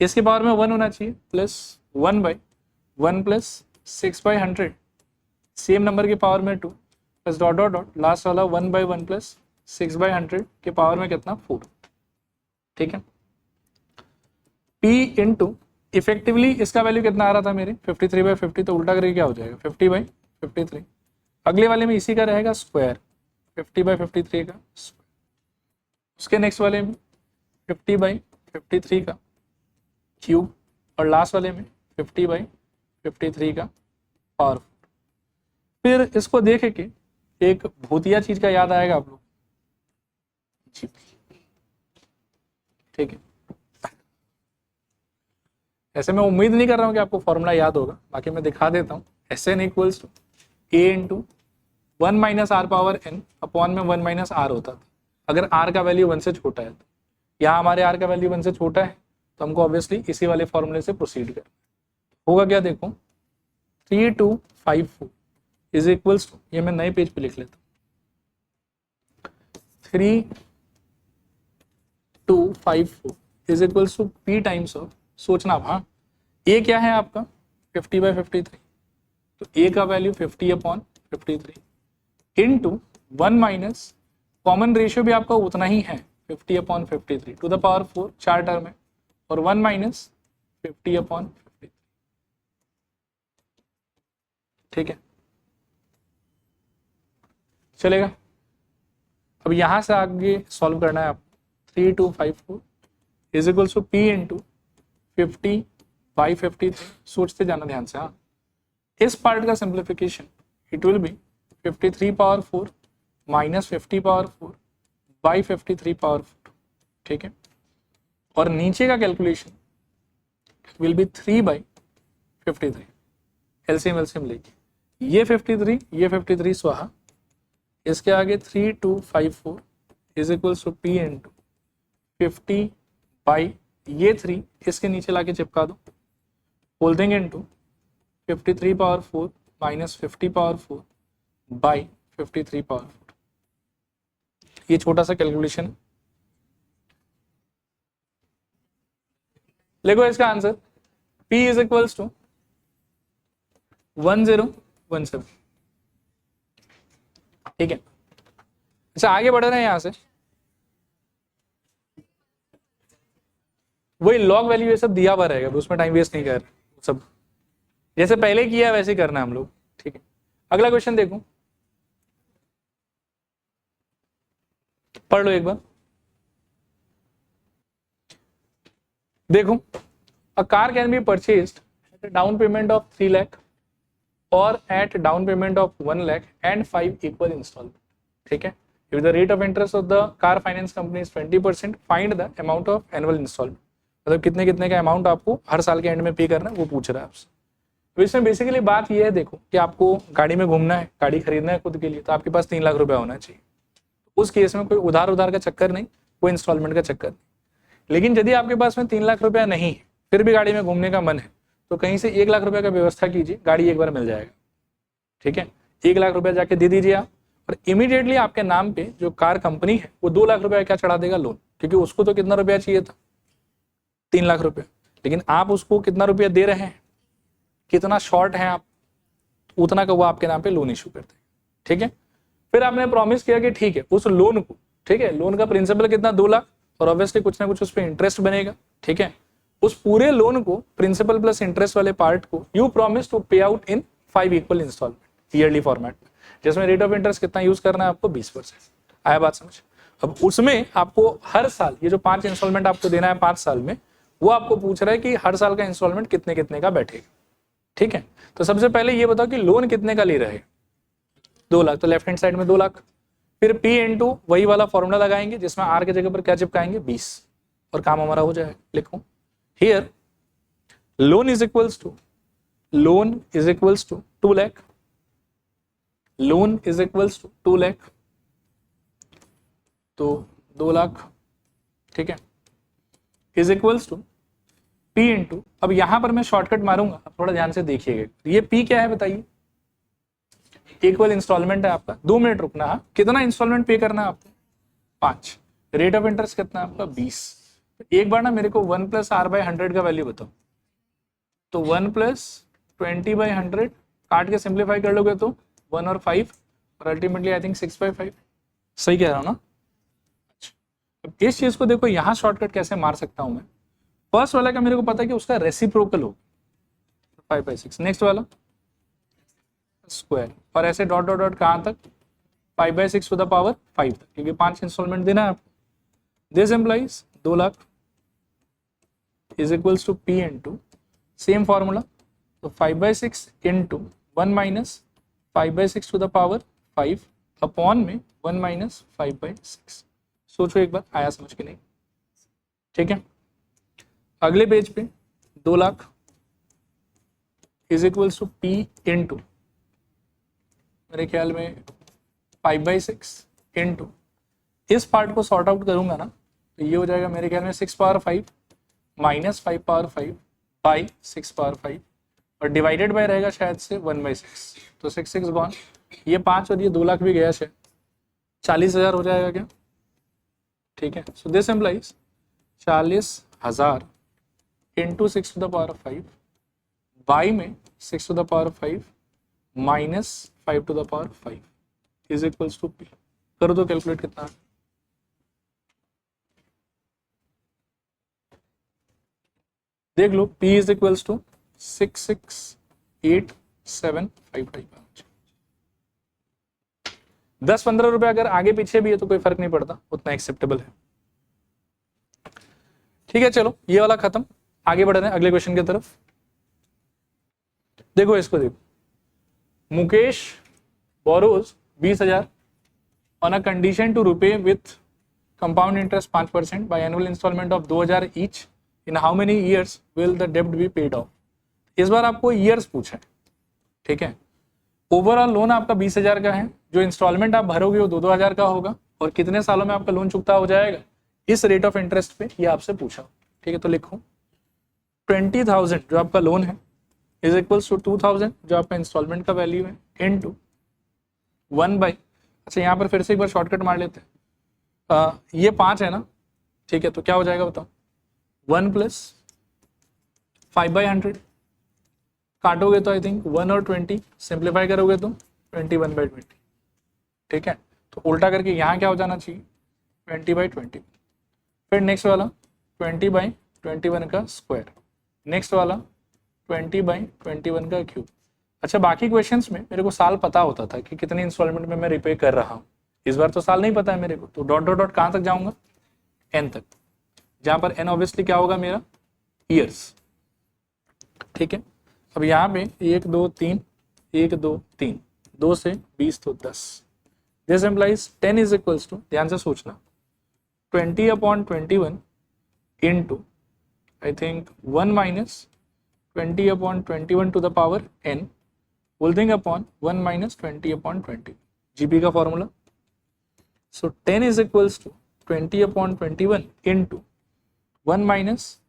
इसके पावर में 1 होना चाहिए, प्लस 1/1+6/100, सेम नंबर के पावर में 2, plus dot dot dot, last वाला 1/1+6/100 के पावर में कितना? 4, ठीक है। P इंटू इफेक्टिवली इसका वैल्यू कितना आ रहा था मेरे? 53/50, तो उल्टा करके क्या हो जाएगा? 50/53। अगले वाले में इसी का रहेगा स्क्वायर, 50/53 का स्क्वायर। उसके नेक्स्ट वाले में 50/53 का क्यूब, और लास्ट वाले में 50/53 का पावर। फिर इसको देख के एक भूतिया चीज का याद आएगा आप लोग, ठीक है। ऐसे मैं उम्मीद नहीं कर रहा हूँ कि आपको फॉर्मूला याद होगा, बाकी मैं दिखा देता हूँ। Sn equals to a into 1 minus R power n upon में 1 माइनस आर होता था, अगर r का वैल्यू 1 से छोटा है। तो यहाँ हमारे r का वैल्यू 1 से छोटा है, तो हमको ऑब्वियसली इसी वाले फॉर्मूले से प्रोसीड करना होगा। क्या देखो 3254 इज इक्वल्स टू, ये मैं नए पेज पे लिख लेता हूँ, 3254 is equals to p times of, सोचना अब, हाँ a क्या है आपका 50/53, तो a का value 50/53 into 1 minus common ratio भी आपका उतना ही है 50/53 टू द पावर 4, 4 टर्म है, और 1 माइनस 50/53, ठीक है चलेगा। अब यहां से आगे सॉल्व करना है आप, 3254 is equals to p into 50/53, सोचते जाना ध्यान से। हाँ, इस पार्ट का simplification it will be 53/4 minus 50/4 by 53/4, ठीक है, और नीचे का कैलकुलेशन विल बी 3/53, एलसीएम लेके ये 53 स्वाहा, इसके आगे 3254 is equals to p into 50 by ये 3 इसके नीचे लाके चिपका दो, बोल देंगे इंटू 53/4 माइनस 50/4 बाई 53/4, ये छोटा सा कैलकुलेशन है। देखो इसका answer p is equals to 1017, ठीक है। अच्छा आगे बढ़ रहे हैं यहां से, वही लॉग वैल्यू ये सब दिया हुआ रहेगा, उसमें टाइम वेस्ट नहीं कर रहे, सब जैसे पहले किया वैसे करना है हम लोग, ठीक है। अगला क्वेश्चन देखो, पढ़ लो एक बार, देखो a car can be purchased at down payment of 3 lakh और at down payment of 1 lakh and 5 equal instalment, ठीक है। If the rate of interest of the car finance company is 20%, find the amount of annual instalment, मतलब कितने कितने का amount आपको हर साल के एंड में पे करना है, वो पूछ रहा है आपसे। तो इसमें बेसिकली बात ये है, देखो कि आपको गाड़ी में घूमना है, गाड़ी खरीदना है खुद के लिए, तो आपके पास 3 लाख रुपया होना चाहिए। उस केस में कोई उधार का चक्कर नहीं, कोई इंस्टॉलमेंट का चक्कर नहीं। लेकिन यदि आपके पास में 3 लाख रुपया नहीं है, फिर भी गाड़ी में घूमने का मन है, तो कहीं से 1 लाख रुपया का व्यवस्था कीजिए, गाड़ी एक बार मिल जाएगा, ठीक है। 1 लाख रुपया जाके दे दीजिए आप, और इमीडिएटली आपके नाम पे जो कार कंपनी है वो 2 लाख रुपया क्या चढ़ा देगा, लोन, क्योंकि उसको तो कितना रुपया चाहिए था, 3 लाख रुपया, लेकिन आप उसको कितना रुपया दे रहे हैं, कितना शॉर्ट है आप, उतना का वो आपके नाम पे लोन इशू करते हैं, ठीक है। फिर आपने प्रॉमिस किया कि ठीक है उस लोन को, ठीक है, लोन का प्रिंसिपल कितना 2 लाख, और ऑब्वियसली कुछ ना कुछ उस पर इंटरेस्ट बनेगा, ठीक है। उस पूरे लोन को, प्रिंसिपल प्लस इंटरेस्ट वाले पार्ट को, you promise to pay out in 5 equal installment yearly format में, जिसमें रेट ऑफ इंटरेस्ट कितना यूज करना है आपको 20%। आया बात समझ। अब उसमें आपको हर साल ये जो 5 इंस्टॉलमेंट आपको देना है 5 साल में, वो आपको पूछ रहा है कि हर साल का इंस्टॉलमेंट कितने कितने का बैठेगा, ठीक है। तो सबसे पहले ये बताओ कि लोन कितने का ले रहे हैं, 2 लाख, तो लेफ्ट हैंड साइड में 2 लाख, फिर P इंटू वही वाला फॉर्मूला लगाएंगे जिसमें R के जगह पर क्या चिपकाएंगे 20, और काम हमारा हो जाएगा। लिखो here loan is equals to 2 lakh, loan is equals to 2 lakh, तो 2 लाख, ठीक है, is equals to P into, अब यहां पर मैं शॉर्टकट मारूंगा, थोड़ा ध्यान से देखिएगा। ये P क्या है बताइए, इक्वल इंस्टॉलमेंट है आपका, 2 मिनट रुकना है, कितना इंस्टॉलमेंट पे करना है आपको 5, रेट ऑफ इंटरेस्ट कितना है आपका 20। एक बार ना मेरे को 1 + R/100 का वैल्यू बताओ, तो 1 + 20/100 काट के सिंप्लीफाई कर लोगे तो 1 और 5, और अल्टीमेटली आई थिंक 6/5, सही कह रहा हूँ ना। अच्छा, अब इस चीज को देखो यहाँ शॉर्टकट कैसे मार सकता हूं मैं। फर्स्ट वाला का मेरे को पता है कि उसका रेसिप्रोकल हो 5/6, नेक्स्ट वाला स्क्वायर, और ऐसे डॉट डॉट डॉट कहां तक 5/6 टू द पावर 5 तक, क्योंकि 5 इंस्टॉलमेंट देना है आपको। This implies 2 lakh is equals to P into same formula, तो 5/6 into 1 minus 5/6 to the power 5 upon में 1 माइनस 5/6। सोचो एक बार आया समझ के नहीं, ठीक है। अगले पेज पे 2 lakh is equals to P into मेरे ख्याल में 5/6 इंटू, इस पार्ट को सॉर्ट आउट करूंगा ना तो ये हो जाएगा मेरे ख्याल में 6 power 5 minus 5 power 5 by 6 power 5 और डिवाइडेड बाय रहेगा शायद से 1/6, तो 6 गॉन, ये 5 और ये 2 लाख भी गया शायद, 40,000 हो जाएगा क्या? ठीक है, so this implies 40,000 into 6 to the power 5 by में 6 to the power 5 minus 5 to the power 5 is equals to P. कर दो कैलकुलेट कितना है। देख लो P इज इक्वल्स टू 668755। 10-15 रुपए अगर आगे पीछे भी है तो कोई फर्क नहीं पड़ता, उतना एक्सेप्टेबल है। ठीक है, चलो ये वाला खत्म, आगे बढ़ रहे हैं अगले क्वेश्चन की तरफ। देखो इसको, देखो Mukesh borrows 20,000 on a condition to repay with compound interest 5% by annual installment of 2,000 each in how many years will the डेब्ट बी पेड ऑफ। इस बार आपको ईयर्स पूछा है, ठीक है। ओवरऑल लोन आपका 20,000 का है, जो इंस्टॉलमेंट आप भरोगे वो 2,000 का होगा, और कितने सालों में आपका लोन चुकता हो जाएगा इस रेट ऑफ इंटरेस्ट पे, ये आपसे पूछा, ठीक है। तो लिखो 20,000 जो आपका लोन है इज इक्वल्स टू 2,000 जो आपका इंस्टॉलमेंट का वैल्यू है इनटू 1/, अच्छा यहाँ पर फिर से एक बार शॉर्टकट मार लेते हैं, ये 5 है ना, ठीक है, तो क्या हो जाएगा बताओ, 1 प्लस 5/100, काटोगे तो आई थिंक 1 और 20, सिंप्लीफाई करोगे तो 21/20, ठीक है। तो उल्टा करके यहाँ क्या हो जाना चाहिए 20/20, फिर नेक्स्ट वाला 20/21 का स्क्वायर, नेक्स्ट वाला 20/21 का क्यूब। अच्छा बाकी क्वेश्चंस में मेरे को साल पता होता था कि कितने इंस्टॉलमेंट में मैं रिपे कर रहा हूँ, इस बार तो साल नहीं पता है मेरे को, तो डॉट डॉट डॉट कहाँ तक जाऊंगा, n तक, जहाँ पर n ऑब्वियसली क्या होगा मेरा ईयर्स, ठीक है। अब यहाँ पे 1 2 3 1 2 3 2 से 20 तो 10, this implies 10 is equals to, ध्यान से सोचना, 20/21 into I think 1 minus 20/21 to the power n whole thing upon 1 minus 20/20, GP का formula. So 10 is equals to 20/21 into 1 minus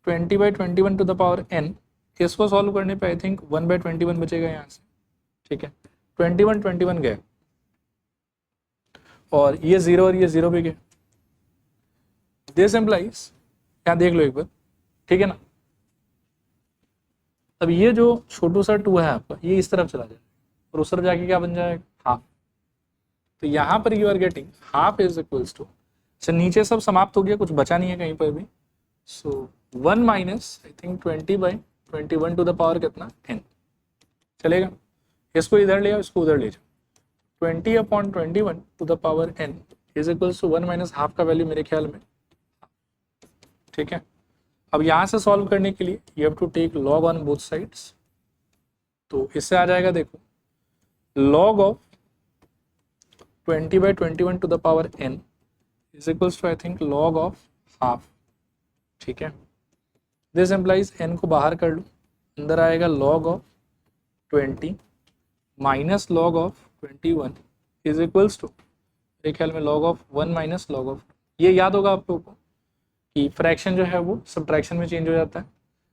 20/21 to the power n, इसको सॉल्व करने पे आई थिंक 1/21 बचेगा यहाँ से, ठीक है। 21 गए और ये 0 और ये 0 भी गए, दिस एम्प्लाइज, यहाँ देख लो एक बार, ठीक है ना। अब ये जो छोटू सा 2 है आपका, ये इस तरफ चला जाएगा और उस तरफ जाके क्या बन जाएगा हाफ, तो यहाँ पर you are getting half is equals to, अच्छा नीचे सब समाप्त हो गया, कुछ बचा नहीं है कहीं पर भी, so 1 minus I think 20/21 to the power कितना n, चलेगा। इसको इधर ले आओ, इसको उधर ले जाओ, 20/21 to the power n is equals to 1 minus half का वैल्यू मेरे ख्याल में, ठीक है। अब यहाँ से सॉल्व करने के लिए you have to take log on both sides, तो इससे आ जाएगा देखो log of 20/21 to the power n is equals to I think log of half, ठीक है। दिस एम्प्लाइज n को बाहर कर लो, अंदर आएगा log of 20 minus log of 21 is equals to मेरे ख्याल में log of 1 minus log of, ये याद होगा आप लोगों को कि फ्रैक्शन जो है वो सब्ट्रैक्शन में चेंज हो जाता है।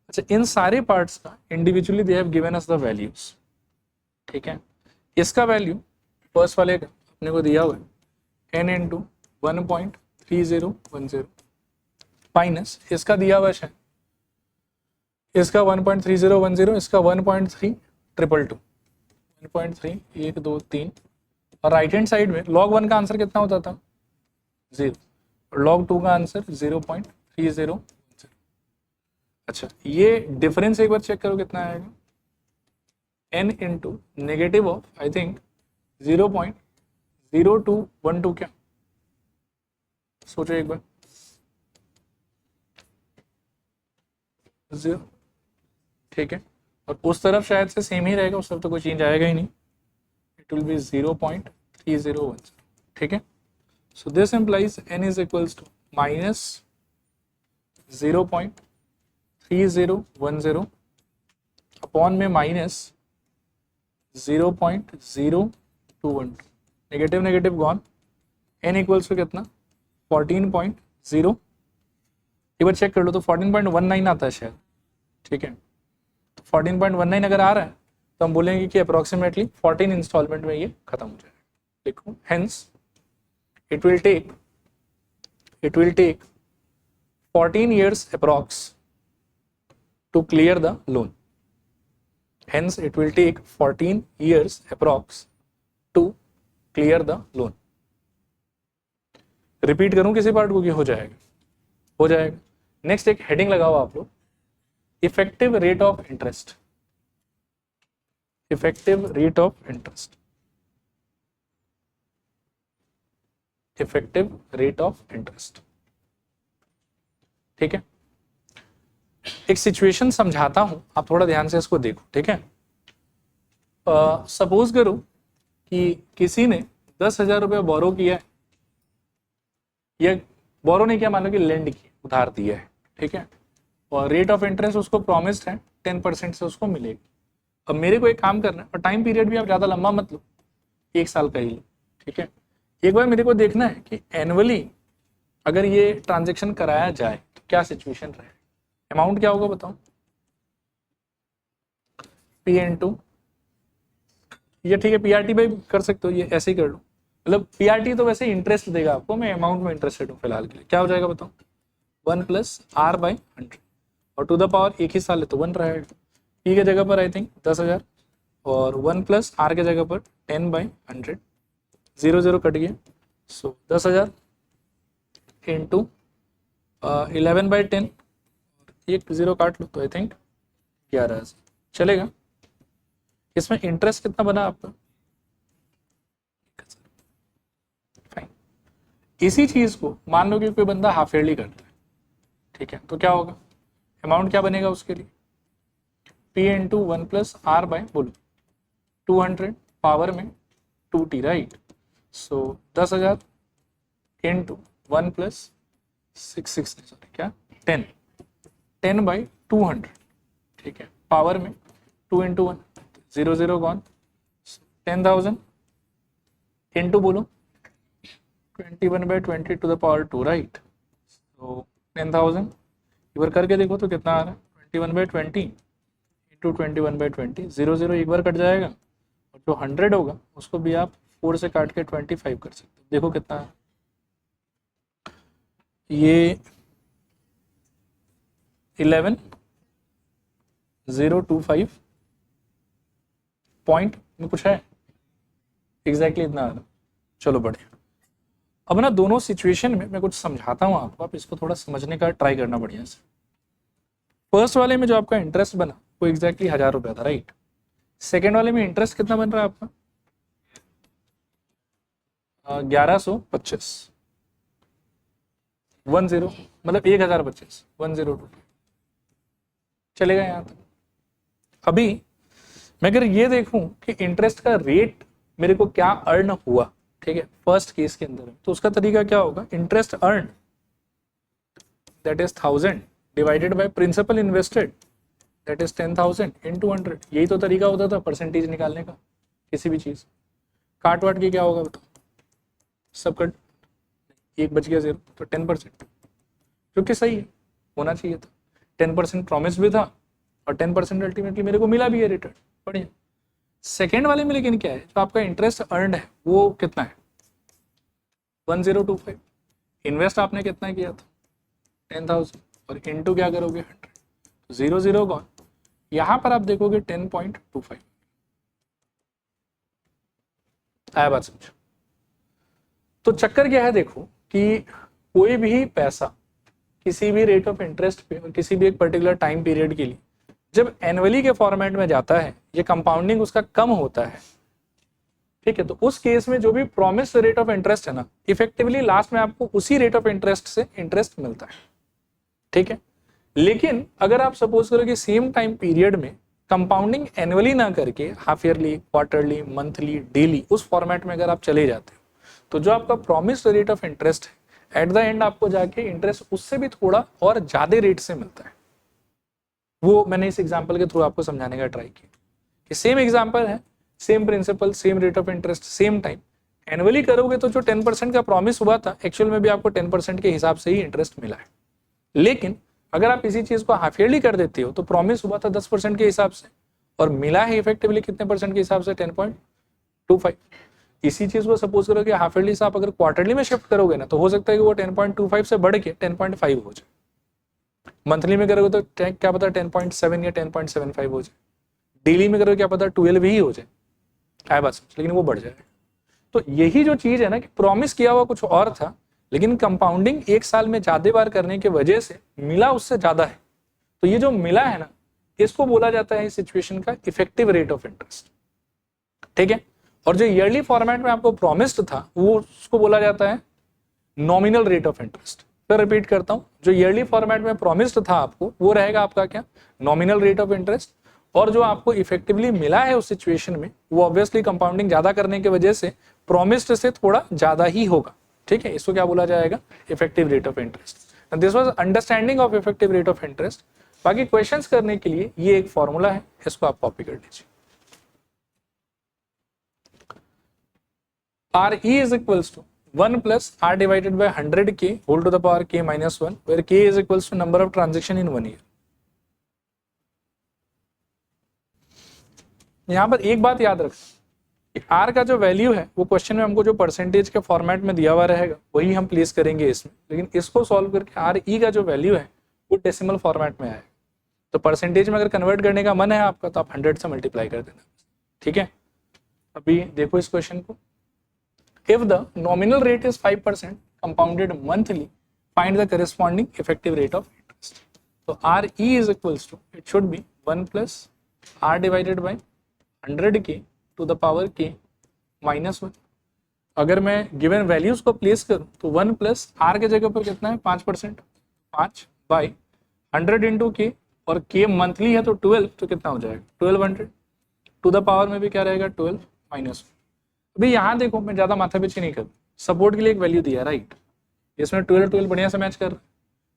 अच्छा इन सारे पार्ट्स का individually they have given us the values, ठीक है। इसका वैल्यू फर्स्ट वाले का अपने को दिया हुआ है n इंटू 1.3010 माइनस इसका दिया हुआ है इसका 1.3010, इसका 1.3222, 1.3123, और राइट हैंड साइड में log 1 का आंसर कितना होता था 0 और log 2 का आंसर 0.3010। अच्छा ये डिफरेंस एक बार चेक करो कितना आएगा, n into negative of I think 0.0212, क्या सोचो एक बार, 0, ठीक है। और उस तरफ शायद से सेम ही रहेगा, उस तरफ तो कोई चेंज आएगा ही नहीं, इट विल बी 0.3010, ठीक है। So this implies n is equals to minus 0.3010 3010 upon में minus 0.0212, negative negative gone, n equals to कितना 14.0, एक बार चेक कर लो तो 14.19 आता है शायद, ठीक है। तो 14.19 अगर आ रहा है तो हम बोलेंगे कि अप्रोक्सीमेटली 14 इंस्टॉलमेंट में ये खत्म हो जाएगा। देखो hence it will take 14 years approx to clear the loan. Hence it will take 14 years approx to clear the loan. Repeat करूं किसी पार्ट को कि हो जाएगा। नेक्स्ट एक हेडिंग लगाओ आप लोग, effective rate of interest. Effective rate of interest, effective rate of interest, ठीक है। एक सिचुएशन समझाता हूं, आप थोड़ा ध्यान से इसको देखो, ठीक है। सपोज करो कि किसी ने 10,000 रुपया बोरो किया है, या बोरो नहीं किया, मान लो कि लेंड की, उधार दिया है, ठीक है, और रेट ऑफ इंटरेस्ट उसको प्रॉमिस्ड है 10% से उसको मिलेगा। अब मेरे को एक काम करना है, और टाइम पीरियड भी आप ज़्यादा लंबा मत लो, 1 साल का ही लो, ठीक है। एक बार मेरे को देखना है कि एनुअली अगर ये ट्रांजेक्शन कराया जाए तो क्या सिचुएशन रहे, अमाउंट क्या होगा बताओ, पी एन टू, ये ठीक है, पीआरटी बाई कर सकते हो, ये ऐसे ही कर लो, मतलब पीआरटी तो वैसे इंटरेस्ट देगा आपको, मैं अमाउंट में इंटरेस्टेड हूँ फिलहाल के लिए, क्या हो जाएगा बताओ, 1 + R/100, और टू द पावर एक ही साल है तो 1 रहेगा, पी के जगह पर आई थिंक 10,000, और 1 + R के जगह पर 10/100, 0 कट गया, सो 10,000 इंटू 11/10, एक 0 काट लो तो आई थिंक 11,000 चलेगा। इसमें इंटरेस्ट कितना बना आपका, फाइन। इसी चीज को मान लो कि कोई बंदा हाफ ईयरली करता है, ठीक है, तो क्या होगा, अमाउंट क्या बनेगा उसके लिए, P इंटू 1 + R बाय बोलो 200 पावर में 2t, राइट। सो 10,000 इंटू 1 + 10/200, ठीक है, पावर में 2 × 1, 0 गॉन, 10,000 इंटू बोलो 21/20 टू द पावर 2, राइट। तो 10,000 एक बार करके देखो तो कितना आ रहा है, 21/20 इंटू 21/20, 0 एक बार कट जाएगा, और जो 100 होगा उसको भी आप 4 से काट के 25 कर सकते हो, देखो कितना है, ये 11,025 पॉइंट में कुछ है, एग्जैक्टली इतना आ रहा। चलो बढ़िया। अब ना दोनों सिचुएशन में मैं कुछ समझाता हूँ आपको, आप इसको थोड़ा समझने का ट्राई करना बढ़िया से। फर्स्ट वाले में जो आपका इंटरेस्ट बना वो एग्जैक्टली 1,000 रुपया था, राइट। सेकेंड वाले में इंटरेस्ट कितना बन रहा है आपका 1125, 10 मतलब 1,025, 1025 चलेगा यहाँ तक। अभी मैं अगर ये देखूं कि इंटरेस्ट का रेट मेरे को क्या अर्न हुआ, ठीक है, फर्स्ट केस के अंदर, तो उसका तरीका क्या होगा, interest earn that is 1000 divided by principal invested that is 10,000 into 100, यही तो तरीका होता था परसेंटेज निकालने का किसी भी चीज। काट वाट के क्या होगा बताओ, सब कट, एक बच गया 0, तो 10%, जो कि सही है, होना चाहिए था। 10% प्रॉमिस भी था और 10% अल्टीमेटली मेरे को मिला भी है रिटर्न, बढ़िया। सेकेंड वाले में लेकिन क्या है, जो आपका इंटरेस्ट अर्नड है वो कितना है 1025, इन्वेस्ट आपने कितना किया था 10,000, और इनटू क्या करोगे 100, तो 0 गॉन। यहां पर आप देखोगे 10.25 आया, बात समझो। तो चक्कर क्या है, देखो कि कोई भी पैसा किसी भी रेट ऑफ इंटरेस्ट पे और किसी भी एक पर्टिकुलर टाइम पीरियड के लिए जब एनुअली के फॉर्मेट में जाता है, ये कंपाउंडिंग उसका कम होता है, ठीक है, तो उस केस में जो भी प्रॉमिस रेट ऑफ इंटरेस्ट है ना, इफेक्टिवली लास्ट में आपको उसी रेट ऑफ इंटरेस्ट से इंटरेस्ट मिलता है, ठीक है। लेकिन अगर आप सपोज करो कि सेम टाइम पीरियड में कंपाउंडिंग एनुअली ना करके half yearly, quarterly, monthly, daily, उस फॉर्मेट में अगर आप चले जाते हो, तो जो आपका प्रॉमिस रेट ऑफ इंटरेस्ट है एट द एंड आपको जाके इंटरेस्ट उससे भी थोड़ा और ज्यादा रेट से मिलता है, वो मैंने इस एग्जाम्पल के थ्रू आपको समझाने का ट्राई किया कि सेम एग्जाम्पल है, same principal, same rate of interest, same time. Annually करोगे तो जो 10% का प्रॉमिस हुआ था एक्चुअल में भी आपको 10% के हिसाब से ही इंटरेस्ट मिला है। लेकिन अगर आप इसी चीज को हाफ ईयरली कर देते हो तो प्रॉमिस हुआ था 10% के हिसाब से और मिला है इफेक्टिवली कितने परसेंट के हिसाब से, 10.25। इसी चीज को सपोज करो कि हाफ ईयरली से आप अगर क्वार्टरली में शिफ्ट करोगे ना तो हो सकता है कि वो 10.25 से बढ़ के 10.5 हो जाए। मंथली में करोगे तो क्या पता 10.7 या 10.75 हो जाए। डेली में करोगे क्या पता 12 ही हो जाए, आए बात समझ, लेकिन वो बढ़ जाएगा। तो यही जो चीज है ना कि प्रॉमिस किया हुआ कुछ और था लेकिन कंपाउंडिंग एक साल में ज्यादा बार करने की वजह से मिला उससे ज्यादा है। तो ये जो मिला है ना इसको बोला जाता है इस सिचुएशन का इफेक्टिव रेट ऑफ इंटरेस्ट। ठीक है, और जो ईयरली फॉर्मेट में आपको प्रॉमिस्ड था वो उसको बोला जाता है नॉमिनल रेट ऑफ इंटरेस्ट। फिर रिपीट करता हूं, जो ईयरली फॉर्मेट में प्रॉमिस्ड था आपको वो रहेगा आपका क्या, नॉमिनल रेट ऑफ इंटरेस्ट। और जो आपको इफेक्टिवली मिला है उस सिचुएशन में वो ऑब्वियसली कंपाउंडिंग ज्यादा करने की वजह से प्रॉमिस्ड से थोड़ा ज्यादा ही होगा। ठीक है, इसको क्या बोला जाएगा, effective rate of interest. This was understanding of effective rate of interest. बाकी क्वेश्चंस करने के लिए ये एक फॉर्मूला है, इसको आप कॉपी कर लीजिए। RE is equals to 1 plus R divided by 100K whole to the power K minus 1, where K is equals to number of transaction in 1 year। यहां पर एक बात याद रख, R का जो वैल्यू है वो क्वेश्चन में हमको जो परसेंटेज के फॉर्मेट में दिया हुआ रहेगा वही हम प्लेस करेंगे इसमें, लेकिन इसको सॉल्व करके RE का जो वैल्यू है वो डेसिमल फॉर्मेट में आएगा। तो परसेंटेज में अगर कन्वर्ट करने का मन है आपका तो आप 100 से मल्टीप्लाई कर देना। ठीक है, अभी देखो इस क्वेश्चन को। If the nominal rate is 5% compounded monthly, find the corresponding effective rate of interest. So RE is equals to, it should be 1 plus R divided by 100K to the power K minus 1। अगर मैं given values को place करूं तो 1 plus R के जगह पर कितना है 5%, 5 बाई 100 इंटू के, और K मंथली है तो 12, तो कितना हो जाएगा 1200 टू द पावर में भी क्या रहेगा 12 माइनस। अभी यहाँ देखो मैं ज्यादा माथा पीछे नहीं कर, सपोर्ट के लिए एक वैल्यू दिया राइट, इसमें 12 बढ़िया से मैच कर रहा है,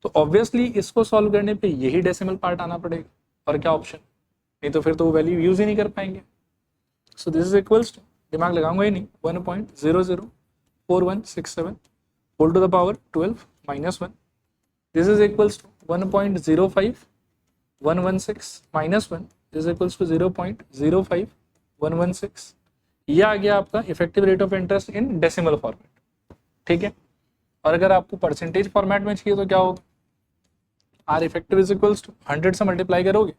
तो ऑब्वियसली इसको सॉल्व करने पे यही डेसिमल पार्ट आना पड़ेगा, और क्या ऑप्शन, नहीं तो फिर तो वो वैल्यू यूज ही नहीं कर पाएंगे। So this is equals to, दिमाग लगाऊंगा ही नहीं, 1.004167 whole to the power 12 minus 1। This is equals to 1.05116 minus 1, this is equals to 0.05116। ये आ गया आपका effective rate of interest in decimal format. ठीक है, और अगर आपको परसेंटेज फॉर्मेट में चाहिए तो क्या होगा, R effective is equals to 100 से मल्टीप्लाई करोगे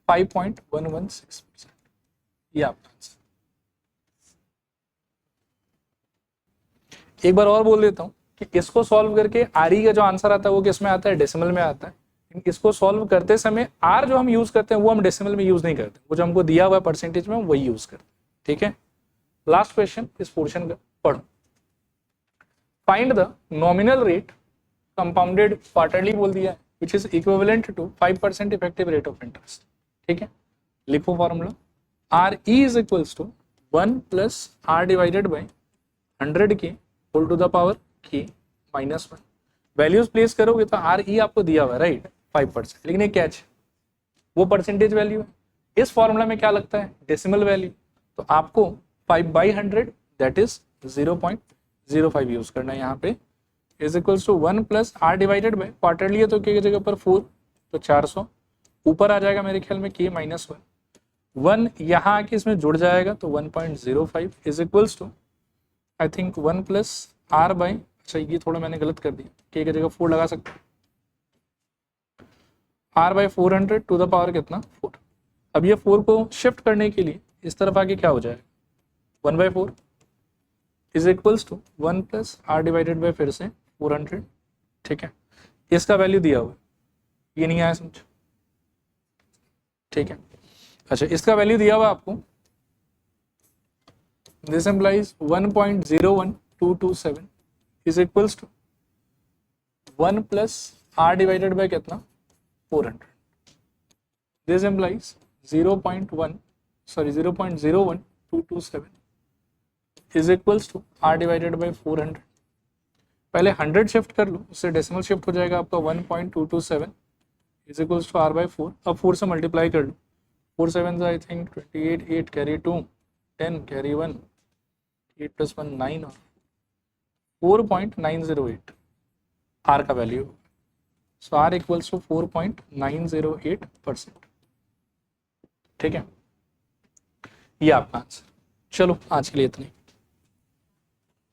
5.116%। ये आपका आंसर। एक बार और बोल देता हूं कि इसको सॉल्व करके आर का जो आंसर आता है वो किस में आता है, डेसिमल में आता है। इसको सॉल्व करते समय आर जो हम यूज करते हैं वो हम डेसिमल में यूज नहीं करते, वो जो हमको दिया हुआ है परसेंटेज में वही यूज करते हैं। ठीक है, लास्ट क्वेश्चन इस पोर्शन का पढ़ो। Find the nominal rate compounded quarterly बोल दिया है which is equivalent to 5% effective rate of interest. ठीक है, लिखो formula, R E is equals to 1 plus R divided by 100K whole to the power K minus 1। Values place करोगे तो R E आपको दिया हुआ है राइट 5%, लेकिन एक कैच, वो परसेंटेज वैल्यू है। इस फॉर्मूला में क्या लगता है, डेसिमल वैल्यू, तो आपको 5/100 दैट इज 0.05 यूज करना है यहाँ पे, is equals to 1 plus R divided by quarterly है तो के जगह पर 4 तो 400, ऊपर आ जाएगा मेरे ख्याल में K माइनस 1 यहाँ आके इसमें जुड़ जाएगा तो 1.05 is equals to I think 1 plus R by, अच्छा ये थोड़ा मैंने गलत कर दिया, K की जगह 4 लगा सकते हैं, R by 400 to the power कितना 4। अब ये 4 को शिफ्ट करने के लिए इस तरफ आके क्या हो जाएगा 1/4 is equals to 1 plus R divided by फिर से 400। ठीक है, इसका वैल्यू दिया हुआ है, ये नहीं आया समझ। ठीक है, अच्छा इसका वैल्यू दिया हुआ आपको, this implies 1.01227 is equals to 1 plus R divided by कितना 400। This implies 0.01227 is equals to R divided by 400। पहले 100 शिफ्ट कर लो, उससे डेसिमल शिफ्ट हो जाएगा आपका 1.227 is equals to R by 4। अब 4 से मल्टीप्लाई कर लो, 4 7 I think 28, 8 carry 2, 10 carry 1, 8 plus 1 9 और 4.908 आर का value. So R equals to 4.908%। ठीक है, ये आपका आंसर। चलो आज के लिए इतनी।